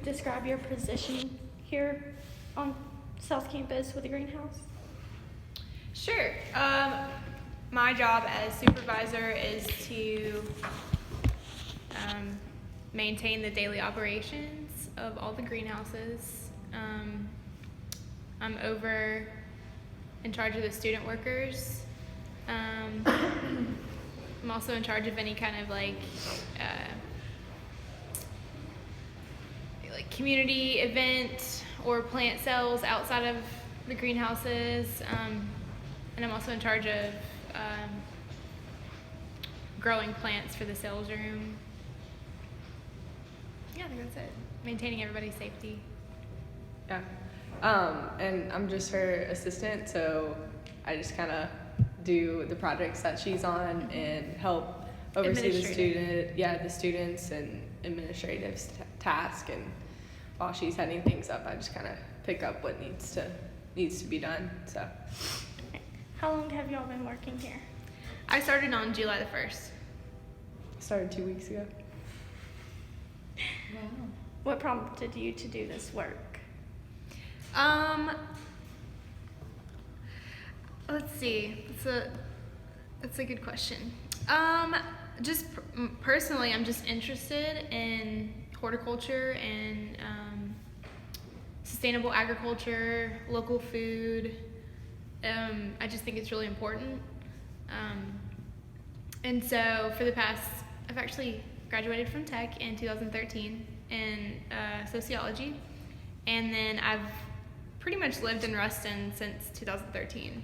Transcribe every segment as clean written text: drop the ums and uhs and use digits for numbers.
describe your position here on South Campus with the greenhouse? Sure. My job as supervisor is to maintain the daily operations of all the greenhouses. I'm in charge of the student workers. I'm also in charge of any kind of like community event or plant sales outside of the greenhouses. And I'm also in charge of growing plants for the sales room. Yeah, I think that's it. Maintaining everybody's safety. Yeah. And I'm just her assistant, so I just kind of do the projects that she's on and help oversee the students and administrative task. And while she's heading things up, I just kind of pick up what needs to be done. So. How long have y'all been working here? I started on July the 1st. Started 2 weeks ago. Wow. What prompted you to do this work? Let's see. That's a good question. Just personally, I'm just interested in horticulture and sustainable agriculture, local food. I just think it's really important. And so I've actually graduated from Tech in 2013 in sociology, and then I've pretty much lived in Ruston since 2013.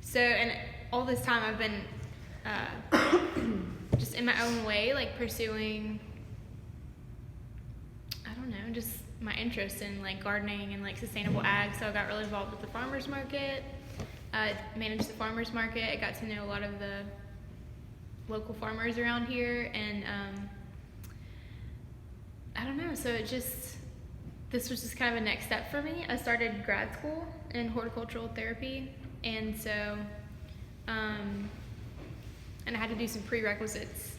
So, and all this time I've been just in my own way, like pursuing, I don't know, just my interest in like gardening and like sustainable ag. So I got really involved with the farmers market. Managed the farmers market. I got to know a lot of the local farmers around here, and I don't know, so this was just kind of a next step for me. I started grad school in horticultural therapy, and so and I had to do some prerequisites,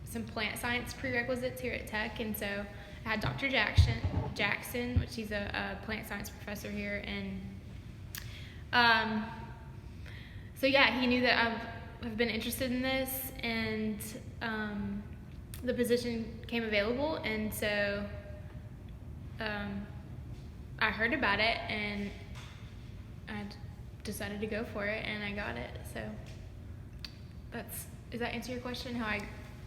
some plant science prerequisites here at Tech, and so I had Dr. Jackson, which he's a plant science professor here, and so yeah, he knew that I've been interested in this, and the position came available, and so I heard about it, and I decided to go for it, and I got it. So does that answer your question?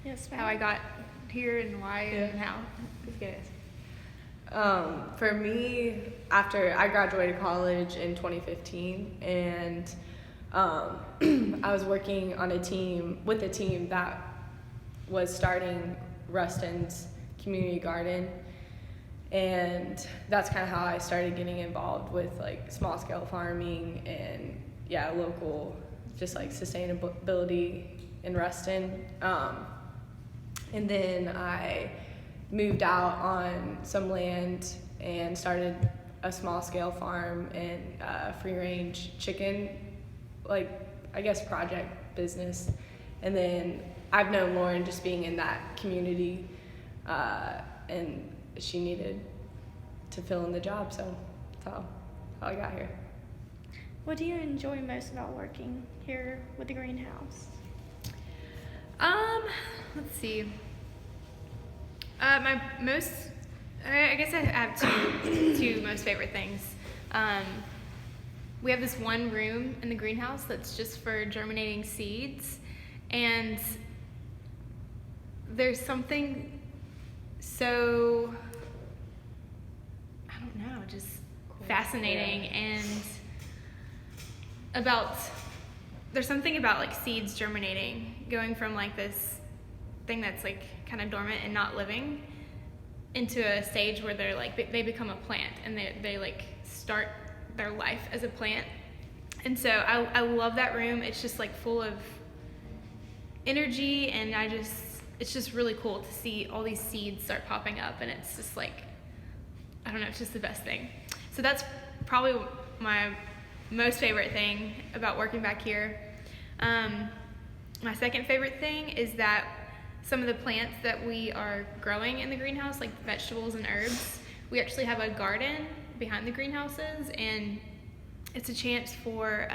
Yes, ma'am. How I got here and why and how? That's good. For me, after I graduated college in 2015, and I was working on a team that was starting Ruston's community garden, and that's kind of how I started getting involved with like small scale farming and local, just like sustainability in Ruston. And then I moved out on some land and started a small scale farm and free range chicken, like I guess project business. And then I've known Lauren just being in that community, and she needed to fill in the job, so that's how I got here. What do you enjoy most about working here with the greenhouse? Let's see. I guess I have two most favorite things. We have this one room in the greenhouse that's just for germinating seeds, and there's something so, I don't know, just cool. Fascinating, and there's something about like seeds germinating, going from like this thing that's like kind of dormant and not living into a stage where they're like they become a plant, and they like start their life as a plant. And so I love that room. It's just like full of energy, and it's just really cool to see all these seeds start popping up, and it's just like, I don't know, it's just the best thing. So that's probably my most favorite thing about working back here. My second favorite thing is that some of the plants that we are growing in the greenhouse, like vegetables and herbs, we actually have a garden behind the greenhouses, and it's a chance for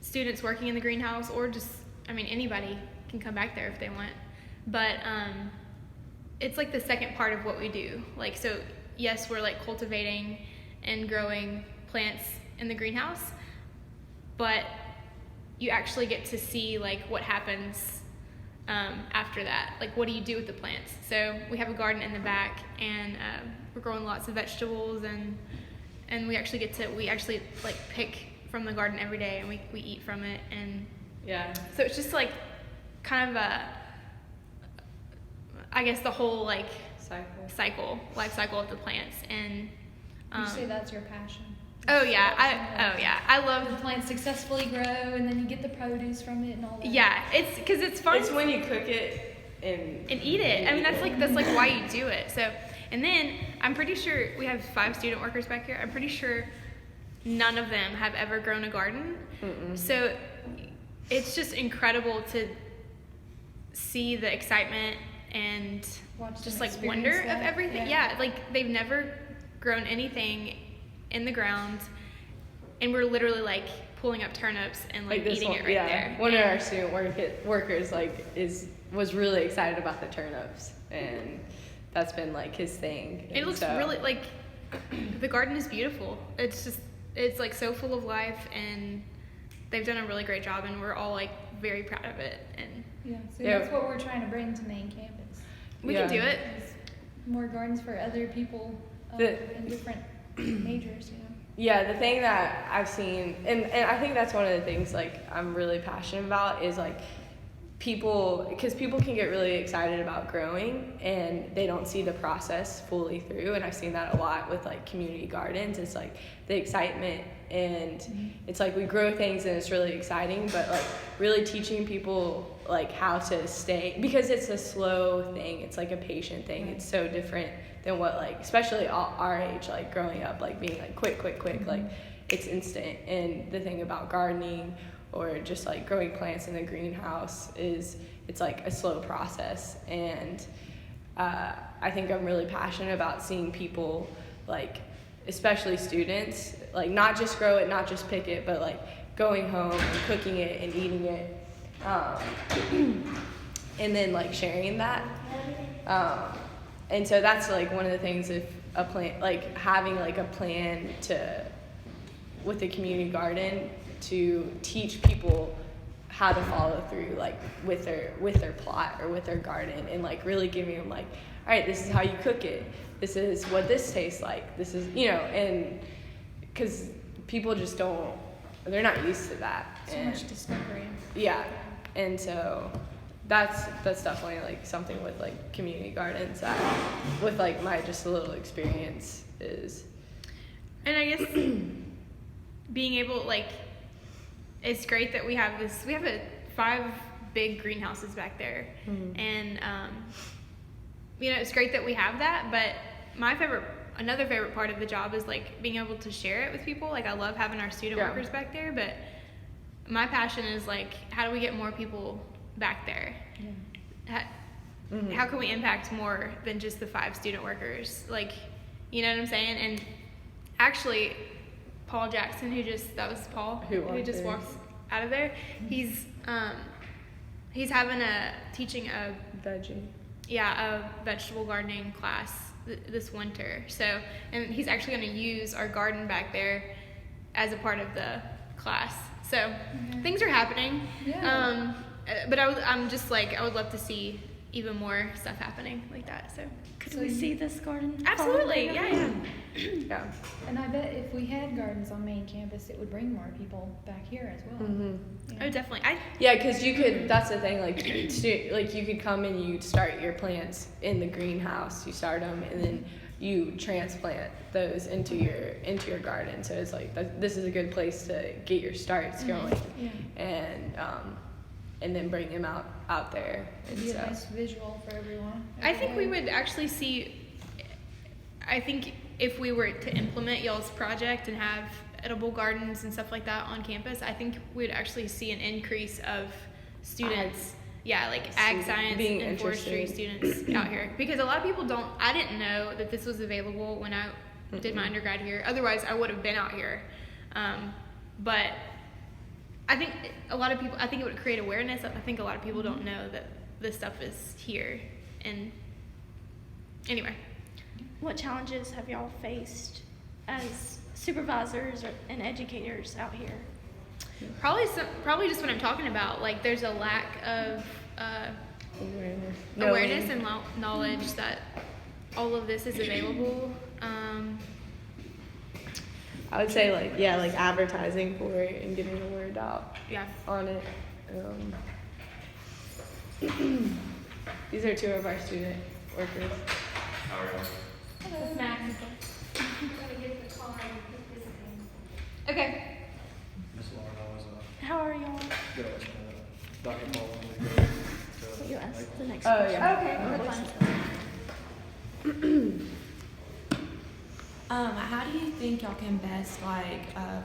students working in the greenhouse, or just, I mean, anybody can come back there if they want. But it's like the second part of what we do. Like, so yes, we're like cultivating and growing plants in the greenhouse, but you actually get to see like what happens after that. Like, what do you do with the plants? So we have a garden in the back, and we're growing lots of vegetables, and we actually like pick from the garden every day, and we eat from it. And Yeah. so it's just like kind of I guess the whole like life cycle of the plants. And You say that's your passion. oh yeah, I love The plants successfully grow, and then you get the produce from it and all that. yeah, it's because it's fun. It's when you cook it and eat it. I mean, that's like why you do it. So, and then I'm pretty sure we have 5 student workers back here. I'm pretty sure none of them have ever grown a garden. Mm-mm. So it's just incredible to see the excitement and Watch just them like wonder experience of that. everything. Yeah, like they've never grown anything in the ground, and we're literally like pulling up turnips and like this eating one, it right there. One of our student workers like was really excited about the turnips, and that's been like his thing. It And looks so- really like the garden is beautiful. It's like so full of life, and they've done a really great job, and we're all like very proud of it, and Yeah, so Yeah. that's what we're trying to bring to main campus. we Yeah. can do it. Is more gardens for other people in different majors, you know. Yeah, the thing that I've seen, and I think that's one of the things like I'm really passionate about is like because people can get really excited about growing and they don't see the process fully through, and I've seen that a lot with like community gardens. It's like the excitement, and it's like we grow things and it's really exciting, but like really teaching people like how to stay, because it's a slow thing, it's like a patient thing. Right. It's so different than what like especially our age, like growing up, like being like quick, like it's instant. And the thing about gardening or just like growing plants in the greenhouse is it's like a slow process. And I think I'm really passionate about seeing people, like especially students, like not just grow it, not just pick it, but like going home and cooking it and eating it, and then like sharing that. And so that's like one of the things, if a plan, like having like a plan with the community garden to teach people how to follow through, like with their plot or with their garden, and like really giving them like, all right, this is how you cook it, this is what this tastes like, this is, you know, and because people just they're not used to that. So And much discovery. yeah, and so that's definitely like something with like community gardens that with like my just a little experience is. And I guess being able, like, it's great that we have 5 big greenhouses back there. Mhm. And, it's great that we have that, but another favorite part of the job is like being able to share it with people. Like, I love having our student Yeah. workers back there, but my passion is like, how do we get more people back there? Yeah. How can we impact more than just the 5 student workers? Like, you know what I'm saying? And actually, Paul Jackson, that was Paul, who just walked out of there. He's teaching a Veggie. vegetable gardening class this winter. So, and he's actually going to use our garden back there as a part of the class. So, things are happening. Yeah. But I would love to see even more stuff happening like that. So, Could So we you- see this garden? absolutely, fall yeah. Yeah. And I bet if we had gardens on main campus, it would bring more people back here as well. Mm-hmm. You know? Oh, definitely. Yeah, because you could. That's the thing. Like, you could come and you start your plants in the greenhouse. You start them, and then you transplant those into your garden. So it's like this is a good place to get your starts going, Yeah. and then bring them out there. It'd And be so, a nice visual for everyone. I think we would actually see. I think if we were to implement y'all's project and have edible gardens and stuff like that on campus, I think we'd actually see an increase of students like ag science being and forestry interested. students out here, because a lot of people don't. I didn't know that this was available when I did my undergrad here. Otherwise, I would have been out here. But I think a lot of people. I think it would create awareness. I think a lot of people don't know that this stuff is here. And anyway, What challenges have y'all faced as supervisors and educators out here? probably just what I'm talking about. Like, there's a lack of awareness and knowledge that all of this is available. I would say like advertising for it and getting the word out Yeah. on it. These are two of our student workers. Max. Okay. Miss Lauren always How are y'all? good. Dr. Paul, Will you ask the next Oh, question? yeah. Okay, that's fine. How do you think y'all can best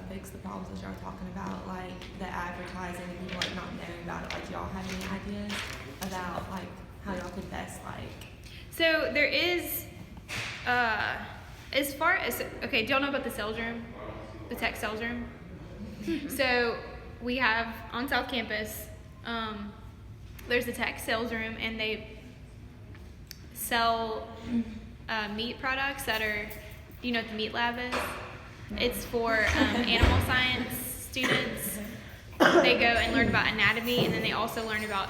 fix the problems that y'all are talking about, like the advertising and people like not knowing about it? Like, y'all have any ideas about like how y'all could best So there is, as far as, okay, do y'all know about the sales room? The tech sales room? So we have on South Campus, there's the tech sales room, and they sell meat products that are, do you know what the meat lab is? It's for animal science students. They go and learn about anatomy, and then they also learn about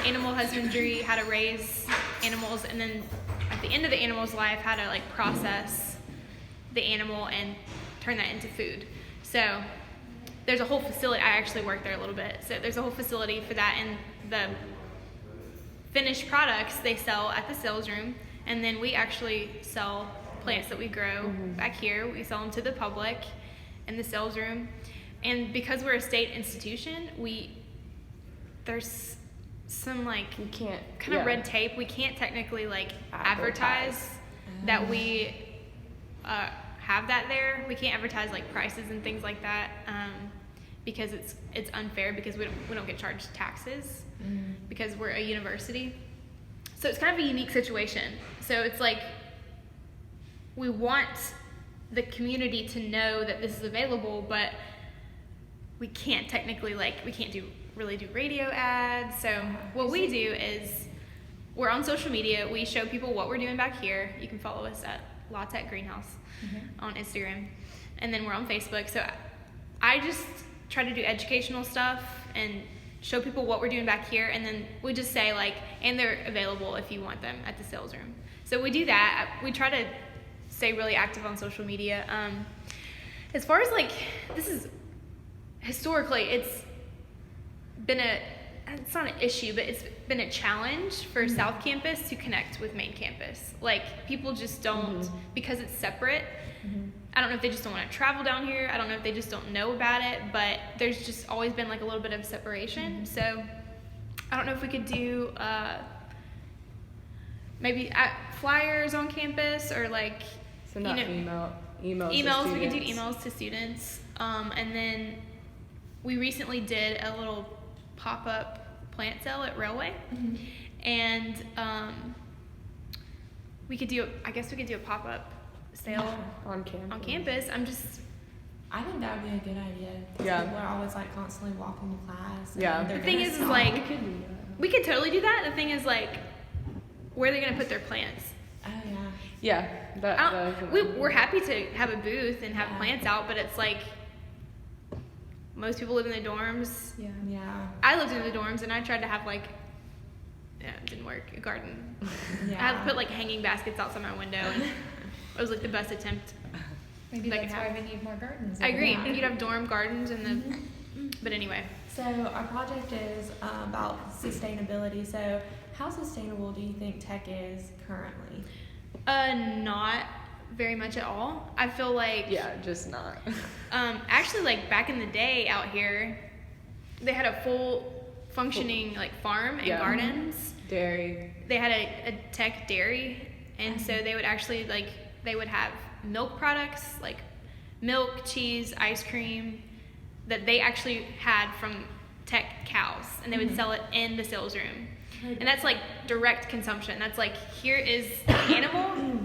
animal husbandry, how to raise animals, and then at the end of the animal's life, how to like process the animal and turn that into food. So there's a whole facility. I actually worked there a little bit. So there's a whole facility for that, and the finished products they sell at the sales room, and then we actually sell plants that we grow back here. We sell them to the public in the sales room. And because we're a state institution, there's some like You can't kind of red tape. We can't technically like advertise that we have that there. We can't advertise like prices and things like that because it's unfair, because we don't get charged taxes because we're a university. So it's kind of a unique situation. So it's like we want the community to know that this is available, but we can't technically we can't really do radio ads. So what we do is we're on social media. We show people what we're doing back here. You can follow us at La Tech Greenhouse on Instagram, and then we're on Facebook. So I just try to do educational stuff and show people what we're doing back here, and then we just say and they're available if you want them at the sales room. So we do that. We try to stay really active on social media. As far as this is historically, it's not an issue, but it's been a challenge for South Campus to connect with main campus. People just don't, because it's separate. I don't know if they just don't want to travel down here. I don't know if they just don't know about it, but there's just always been a little bit of separation. So I don't know if we could do maybe flyers on campus, or send out emails. Emails. We could do emails to students, and then we recently did a little pop-up plant sale at Railway, and we could do a pop-up sale on campus. I think that would be a good idea. 'Cause Yeah. people are always constantly walking to class. And Yeah. they're The thing gonna is, stop. we could totally do that. The thing is, where are they gonna put their plants? Oh yeah. Yeah, that We're happy to have a booth and have plants out, but it's most people live in the dorms. Yeah. Yeah. I lived in the dorms, and I tried to have it didn't work, a garden. Yeah. I had to put hanging baskets outside my window, and it was the best attempt. Maybe That can that's why happen. we need more gardens. I agree. Yeah. You'd have dorm gardens but anyway. So our project is about sustainability. So how sustainable do you think tech is currently? Not very much at all. I feel just not. actually back in the day out here, they had a full functioning farm and gardens. Dairy. They had a tech dairy, and so they would actually they would have milk products milk, cheese, ice cream that they actually had from tech cows, and they would sell it in the sales room. And that's like direct consumption. That's like, here is the animal,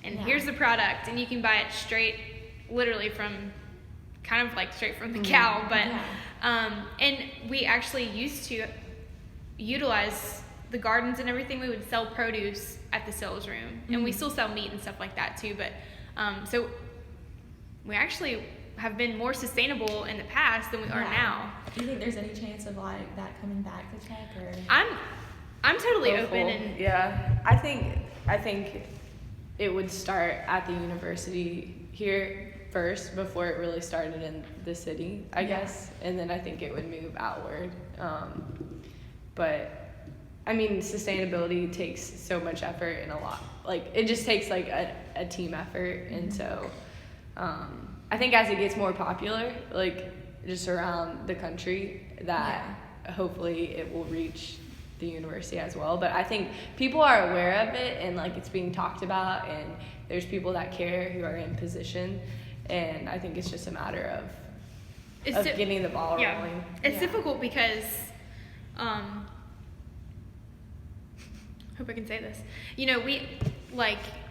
and here's the product, and you can buy it straight, literally from, kind of like straight from the cow. But and we actually used to utilize the gardens and everything. We would sell produce at the sales room, and we still sell meat and stuff like that too. But so we actually have been more sustainable in the past than we are now. Do you think there's any chance of like that coming back to Tech, or? I'm totally Hopeful. open, and Yeah, I think it would start at the university here first before it really started in the city, I guess, and then I think it would move outward. But I mean, sustainability takes so much effort and a lot. Like, it just takes like a team effort, and so I think as it gets more popular, like just around the country, that hopefully it will reach the university as well. But I think people are aware of it, and like it's being talked about, and there's people that care who are in position, and I think it's just a matter of getting the ball rolling. It's difficult because hope I can say this. You know,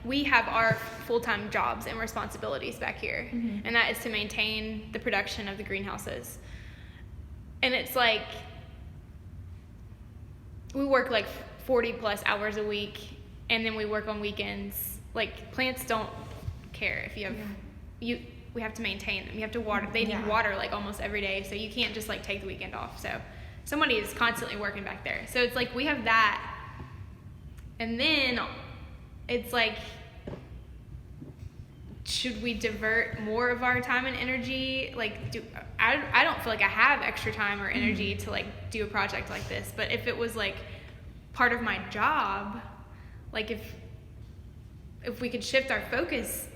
we have our full-time jobs and responsibilities back here, and that is to maintain the production of the greenhouses. And it's like we work like 40 plus hours a week, and then we work on weekends. Like, plants don't care if you have we have to maintain them. You have to water. They need water like almost every day, so you can't just like take the weekend off. So somebody is constantly working back there. So it's like we have that. And then it's like, should we divert more of our time and energy? Like, I don't feel like I have extra time or energy to like do a project like this. But if it was like part of my job, like if we could shift our focus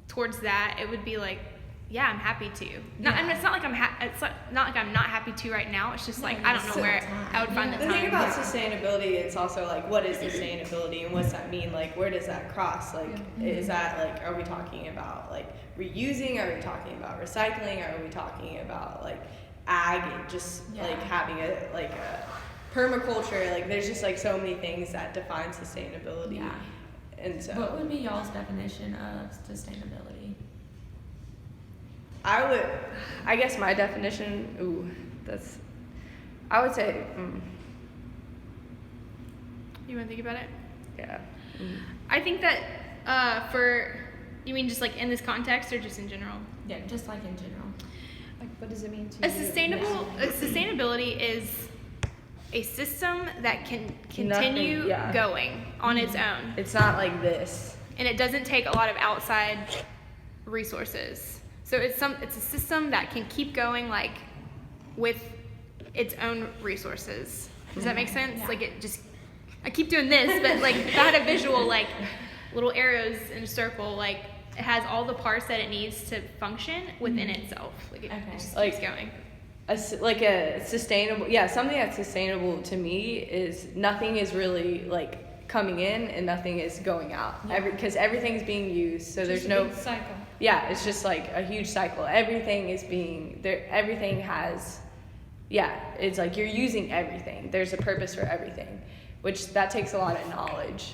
towards that, it would be like, yeah, I'm happy to. I mean, it's not like it's not like I'm not happy to right now. It's just like I don't know where I would find the time. The thing about sustainability, it's also like, what is sustainability and what's that mean? Like, where does that cross? Like, is that like, are we talking about like reusing? Are we talking about recycling? Are we talking about like ag and just like having a permaculture? Like, there's just like so many things that define sustainability. Yeah. And so, What would be y'all's definition of sustainability? I guess my definition, I would say, You want to think about it? yeah. I think that you mean just like in this context or just in general? Yeah, just like in general. Like, what does it mean to you? Sustainability is a system that can continue going on its own. It's not like this. And it doesn't take a lot of outside resources. So it's a system that can keep going like with its own resources. Does that make sense? Yeah. Like I keep doing this, but like if I had a visual like little arrows in a circle, like it has all the parts that it needs to function within itself. Like it just keeps going. Something that's sustainable to me is nothing is really like coming in and nothing is going out. Because everything's being used, so there's no cycle. Yeah, it's just like a huge cycle. Everything is being there. Everything has, it's like you're using everything. There's a purpose for everything, which that takes a lot of knowledge,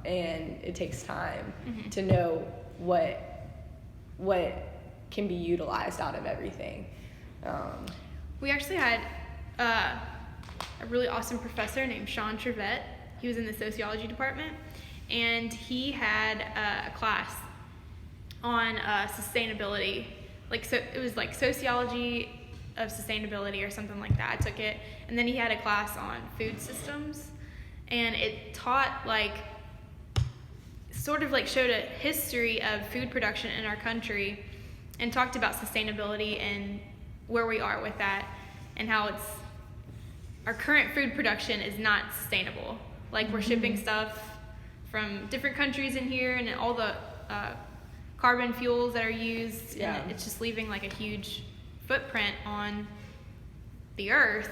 and it takes time to know what can be utilized out of everything. We actually had a really awesome professor named Sean Trevette. He was in the sociology department, and he had a class on sustainability. So it was like sociology of sustainability or something like that. I took it, and then he had a class on food systems, and it taught sort of showed a history of food production in our country, and talked about sustainability and where we are with that, and how our current food production is not sustainable. Like, we're shipping stuff from different countries in here, and all the carbon fuels that are used, and it's just leaving a huge footprint on the earth.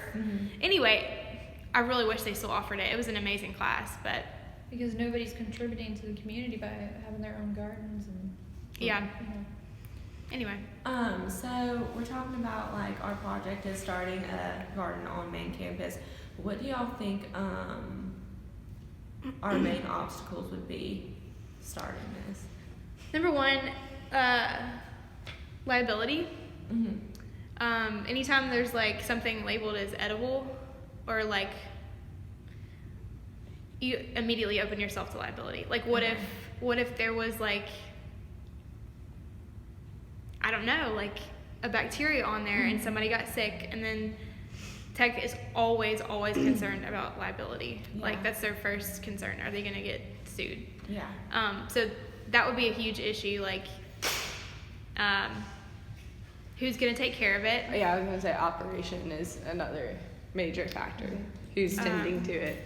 Anyway, I really wish they still offered it. It was an amazing class, but Because nobody's contributing to the community by having their own gardens and. anyway. So we're talking about like our project is starting a garden on main campus. What do y'all think our main obstacles would be starting this? Number one, liability. Mm-hmm. Anytime there's like something labeled as edible, or like, you immediately open yourself to liability. Like, what if there was like, I don't know, like a bacteria on there and somebody got sick, and then tech is always concerned about liability. Yeah. Like, that's their first concern. Are they gonna get sued? Yeah. So that would be a huge issue. Like, who's gonna take care of it? Yeah, I was gonna say operation is another major factor. Who's tending to it?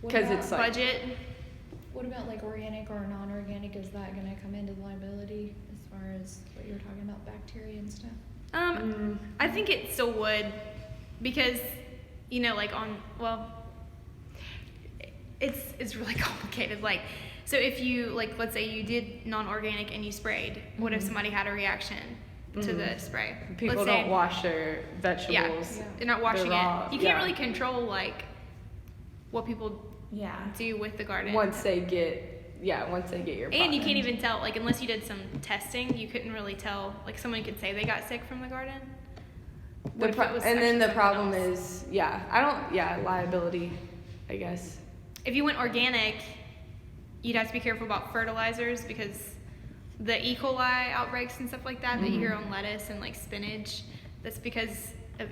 What Because about- it's like Budget. What about like organic or non-organic? Is that gonna come into liability as far as what you were talking about, bacteria and stuff? I think it still would, because, you know, like it's really complicated. Like, so if you, like, let's say you did non-organic and you sprayed, what if somebody had a reaction to the spray? people Let's don't say, wash their vegetables. Yeah. they're not washing raw, it. You yeah. can't really control, like, what people Yeah. do with the garden. Once they get your And you product. can't even tell, like, unless you did some testing, you couldn't really tell. Like, someone could say they got sick from the garden. What if it was and then actually the something problem else? is liability, I guess. If you went organic, you'd have to be careful about fertilizers, because the E. coli outbreaks and stuff like that that you hear on lettuce and like spinach, that's because of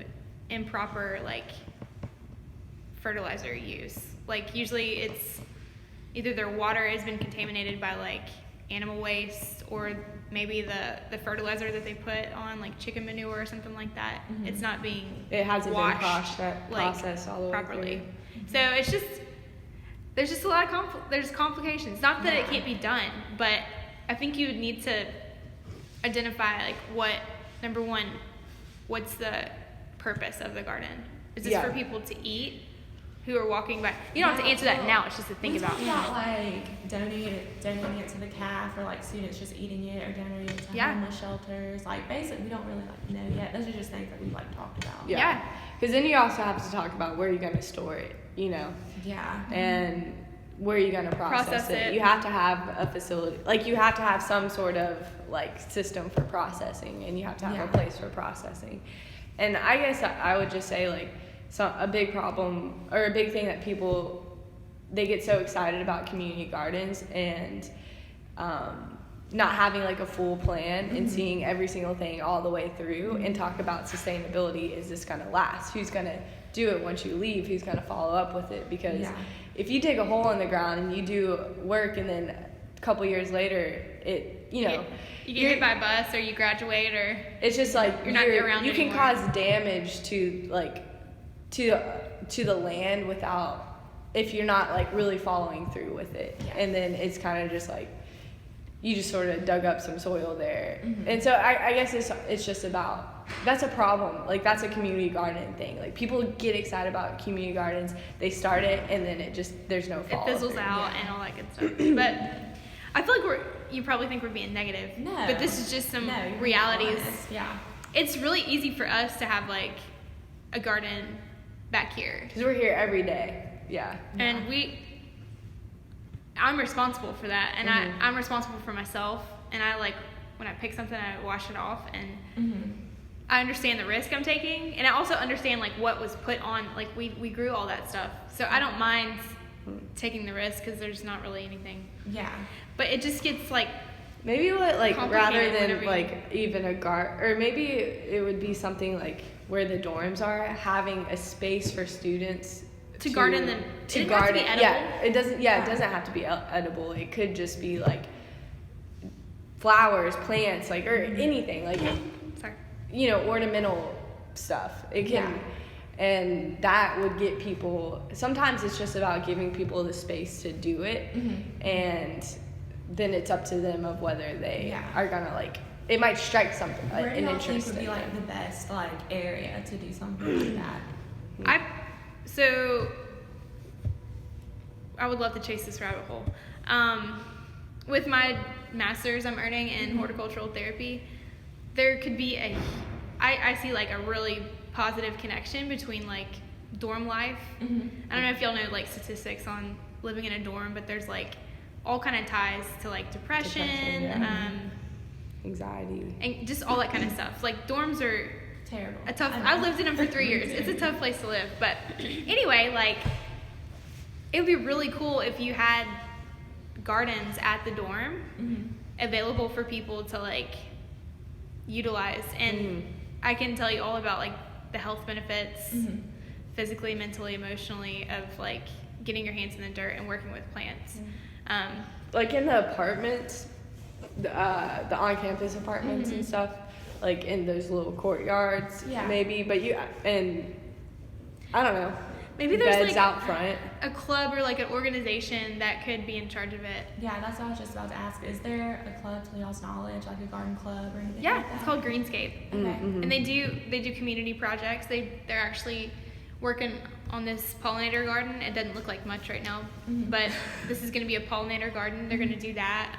improper like fertilizer use. Like, usually it's either their water has been contaminated by like animal waste, or maybe the fertilizer that they put on, like chicken manure or something like that, it's not being It hasn't washed, been processed all the way properly. through. So it's just, there's just a lot of there's complications. Not that it can't be done, but I think you would need to identify like number one, what's the purpose of the garden? Is this for people to eat who are walking by? You don't have to answer that now. It's just to think about. We talked about like donating it to the CAF, or like students just eating it, or donating it to Yeah. homeless shelters. Like, basically, we don't really like know yet. Those are just things that we like talked about. Yeah. Because then you also have to talk about where you're going to store it, you know, Yeah. and where you're going to process it. it. You have to have a facility, like you have to have some sort of like system for processing, and you have to have a place for processing. And I guess I would just say like a big problem, or a big thing that people, they get so excited about community gardens and not having like a full plan and seeing every single thing all the way through, and talk about sustainability. Is this going to last? Who's going to do it once you leave? Who's going to follow up with it? Because if you dig a hole in the ground and you do work, and then a couple years later You get hit by a bus, or you graduate, or it's just like You're not around you can anymore. cause damage to like to the land without, if you're not like really following through with it. And then it's kind of just like you just sort of dug up some soil there. And so I guess it's just about, that's a problem. Like, that's a community garden thing. Like, people get excited about community gardens, they start it, and then there's no it follow fizzles through. out and all that good stuff. But I feel like you probably think we're being negative. No. But this is just some No, you're being realities. honest. Yeah. It's really easy for us to have like a garden back here. Because we're here every day. Yeah. And I'm responsible for that, and I'm responsible for myself, and I like, when I pick something, I wash it off, and I understand the risk I'm taking, and I also understand like what was put on, like we grew all that stuff, so I don't mind taking the risk, because there's not really anything, Yeah. but it just gets like, Maybe rather Complicated, than whatever you- like even a garden, or maybe it would be something like where the dorms are, having a space for students To garden them. To It doesn't have to garden. be edible. Yeah, it doesn't. Yeah, it doesn't have to be edible. It could just be like flowers, plants, like, or anything, like, sorry. you know, ornamental stuff. It can, and that would get people. Sometimes it's just about giving people the space to do it, and then it's up to them of whether they are gonna like. It might strike something, Where do an y'all think interest would be in like them. the best like area to do something like that? So I would love to chase this rabbit hole. With my master's I'm earning in horticultural therapy, there could be I see like a really positive connection between like dorm life. Mhm. I don't know if y'all know like statistics on living in a dorm, but there's like all kind of ties to like depression, yeah. Anxiety. and just all that kind of stuff. Like dorms are Terrible. a tough. I know. I lived in them for 3 years. It's a tough place to live. But anyway, like it would be really cool if you had gardens at the dorm Mhm. available for people to like utilize. And I can tell you all about like the health benefits, Mhm. physically, mentally, emotionally, of like getting your hands in the dirt and working with plants. Like in the apartments, the on-campus apartments and stuff, like in those little courtyards, Yeah. maybe. But and I don't know. Maybe there's beds like out front. a club or like an organization that could be in charge of it. Yeah, that's what I was just about to ask. Is there a club to y'all's knowledge, like a garden club or anything Yeah, like that? it's called Greenscape. Okay. Mhm. And they do community projects. They're actually working on this pollinator garden. It doesn't look like much right now, Mhm. but this is going to be a pollinator garden. They're going to do that.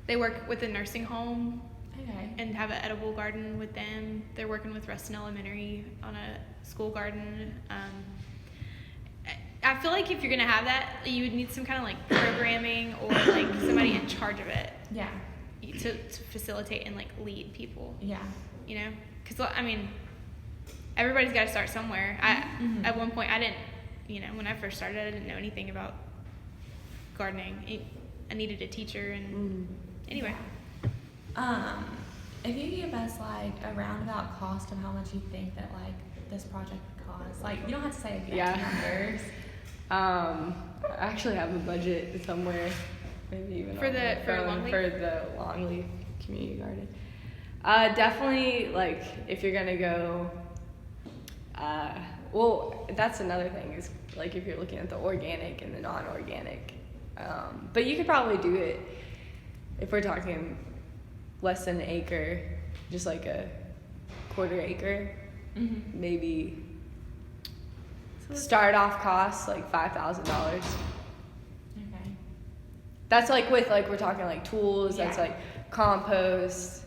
They work with a nursing home Okay. and have an edible garden with them. They're working with Ruston Elementary on a school garden. I feel like if you're going to have that, you would need some kind of like programming or like somebody in charge of it Yeah. to facilitate and like lead people. Yeah. You know, because I mean, everybody's got to start somewhere. Mhm. At one point I didn't, you know, when I first started, I didn't know anything about gardening. I needed a teacher, and anyway, If you give us like a roundabout cost of how much you think that like this project would cost, like you don't have to say exact numbers. I actually have a budget somewhere, maybe even For on the- my for phone, Longleaf? for the Longleaf Community Garden. Definitely, like if you're gonna go. Well, that's another thing is like if you're looking at the organic and the non-organic, but you could probably do it if we're talking less than an acre, just like a quarter acre, Mm-hmm. maybe. so Start off costs like $5,000. Okay. That's like with like we're talking like tools. That's Yeah. like compost,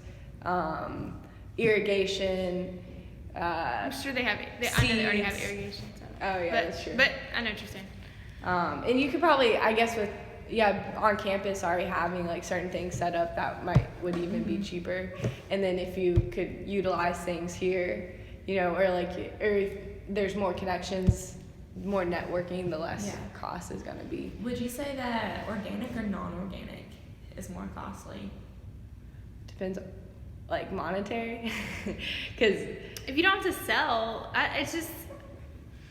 irrigation. I'm sure they have. I know they already have seeds. irrigation. So. Oh yeah, but, that's true. But I know what you're saying. And you could probably, I guess, with on campus already having like certain things set up that would even be cheaper. And then if you could utilize things here, you know, or if there's more connections, more networking, the less Yeah. cost is gonna be. Would you say that organic or non-organic is more costly? Depends, like monetary, because If you don't have to sell, it's just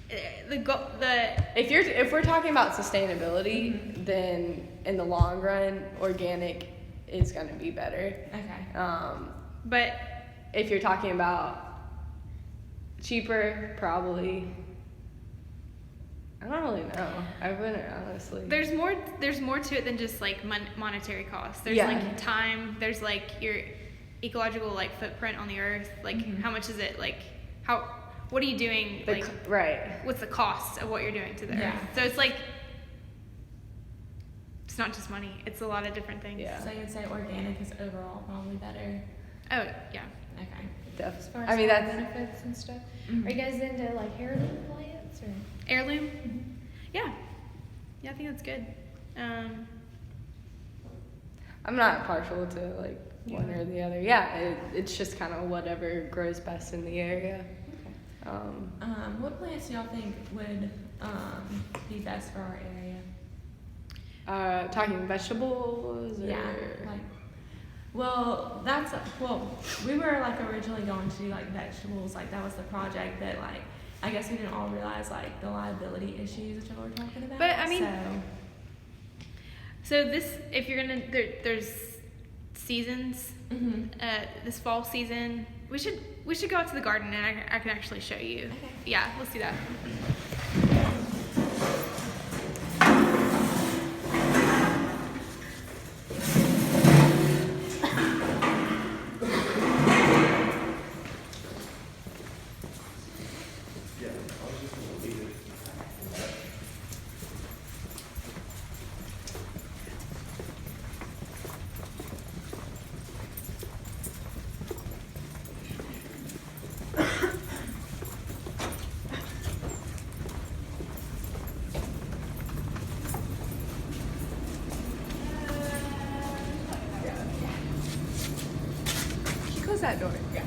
the if we're talking about sustainability, then in the long run, organic is gonna be better. Okay. but If you're talking about cheaper, probably. I don't really know. I wouldn't honestly. there's more to it than just like monetary costs. There's Yeah. like time. There's like your ecological like footprint on the earth. Like how much is it? Like what are you doing? Like right. what's the cost of what you're doing to the Yeah. earth? So it's like it's not just money. It's a lot of different things. Yeah. So you'd say organic is overall probably better. Oh yeah. Okay. As far Definitely. as I mean health that's benefits and stuff. Mhm. Are you guys into like heirloom plants or? Heirloom. Yeah. Yeah, I think that's good. I'm not partial to like one Yeah. or the other. Yeah, it's just kind of whatever grows best in the area. What plants do y'all think would be best for our area? Talking vegetables. Or... Yeah, like, well, we were like originally going to do like vegetables, like that was the project that like, I guess we didn't all realize like the liability issues that y'all were talking about. But, I mean- so, So this, if you're gonna, there's seasons. mhm. This fall season, we should go out to the garden and I can actually show you. Okay. Yeah, let's do that. close that door. Yeah.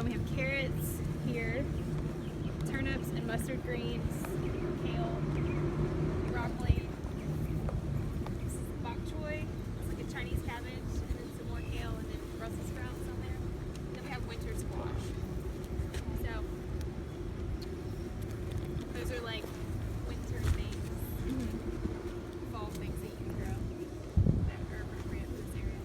We have carrots here, turnips and mustard greens, kale, broccoli. This is bok choy. It's like a Chinese cabbage, and then some more kale, and then Brussels sprouts on there. And then we have winter squash. So those are like winter things, fall things that you can grow that are appropriate for this area.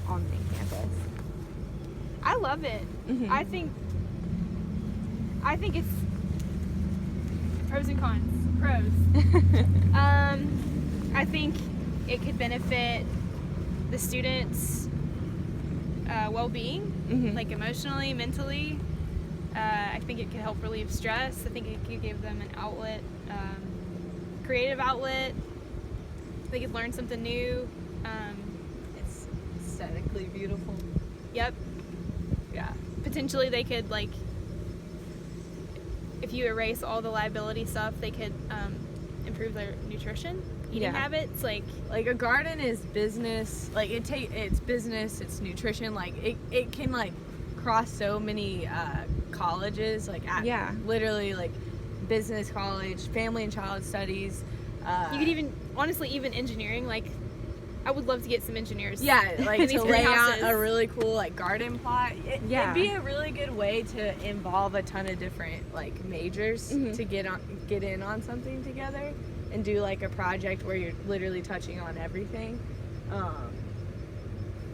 On the campus. I love it. I think it's pros and cons. Pros. I think it could benefit the students' well-being, like emotionally, mentally. I think it could help relieve stress. I think it could give them an outlet, creative outlet. They could learn something new. It's aesthetically beautiful. Yep. Yeah. Potentially they could, like, if you erase all the liability stuff, they could improve their nutrition, eating Yeah. habits. Like Like a garden is business. Like it's business. It's nutrition. Like it can like cross so many colleges. Like Yeah. literally like business college, family and child studies. you could even, honestly, even engineering. Like, I would love to get some engineers. Yeah, like in these to lay out greenhouses. a really cool like garden plot. Yeah. It'd be a really good way to involve a ton of different like majors to get in on something together and do like a project where you're literally touching on everything. I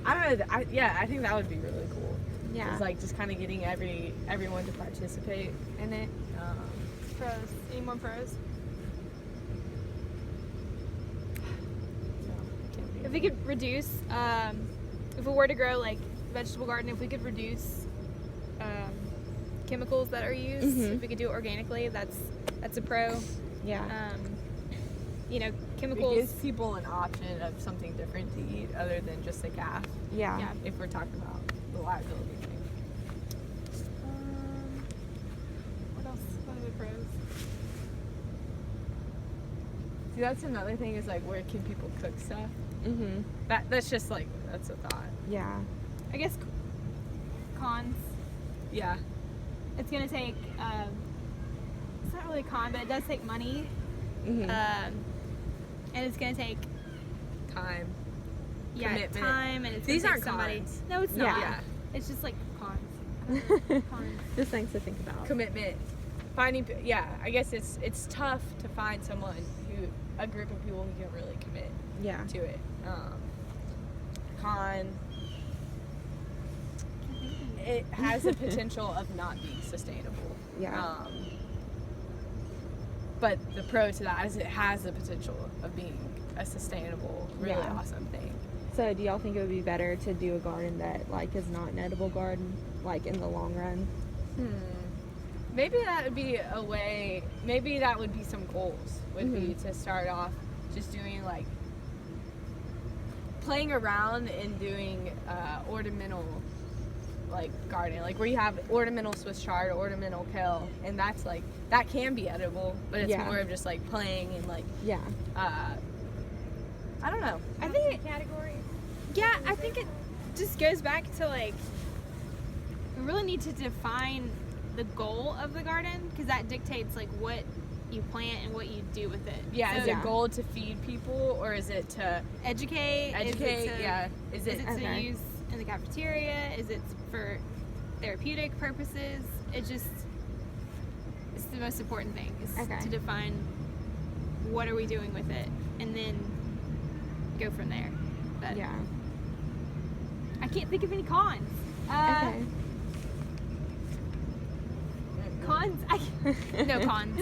don't know. I think that would be really cool. Yeah. It's like just kind of getting everyone to participate in it. Pros. Any more pros? If we could reduce, if we were to grow like vegetable garden, if we could reduce chemicals that are used, if we could do it organically, that's a pro. Yeah. You know, It chemicals. gives people an option of something different to eat other than just the calf. Yeah. Yeah. If we're talking about the liability thing. What else? What are the pros? See, that's another thing is like where can people cook stuff? Mhm. That's just like that's a thought. Yeah. I guess cons. Yeah. It's gonna take. It's not really a con, but it does take money. Mhm. And it's gonna take Time. commitment. Time, and it's These gonna aren't take somebody. cons. No, it's Yeah. not. Yeah. It's just like cons. Cons. Just things to think about. Commitment. Finding. Yeah. I guess it's tough to find someone a group of people who can really commit Yeah. to it. Con. It has the potential of not being sustainable. Yeah. But the pro to that is it has the potential of being a sustainable, really Yeah. awesome thing. So do y'all think it would be better to do a garden that like is not an edible garden, like in the long run? Maybe that would be a way. Maybe that would be some goals. Would be to start off just doing like playing around and doing ornamental like gardening, like where you have ornamental Swiss chard, ornamental kale, and that's like that can be edible, but it's Yeah. more of just like playing and like Yeah. I don't know. I think it, yeah, I think it just goes back to like we really need to define the goal of the garden, because that dictates like what you plant and what you do with it. Yeah, So is it goal to feed people or is it to educate? educate? Is it to, Yeah. Is it to Okay. use in the cafeteria? Is it for therapeutic purposes? It's the most important thing is Okay. to define what are we doing with it and then go from there. But Yeah. I can't think of any cons. Okay. Cons? No cons.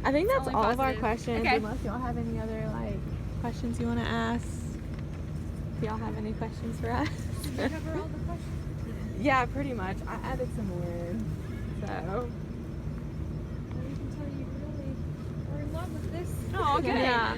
I think that's Only all of our positive. questions. Okay. Unless y'all have any other like questions you want to ask. Do y'all have any questions for us? Did we cover all the questions? Yeah, pretty much. I added some more in. So. Well, we can tell you really are in love with this. Oh, good. Yeah.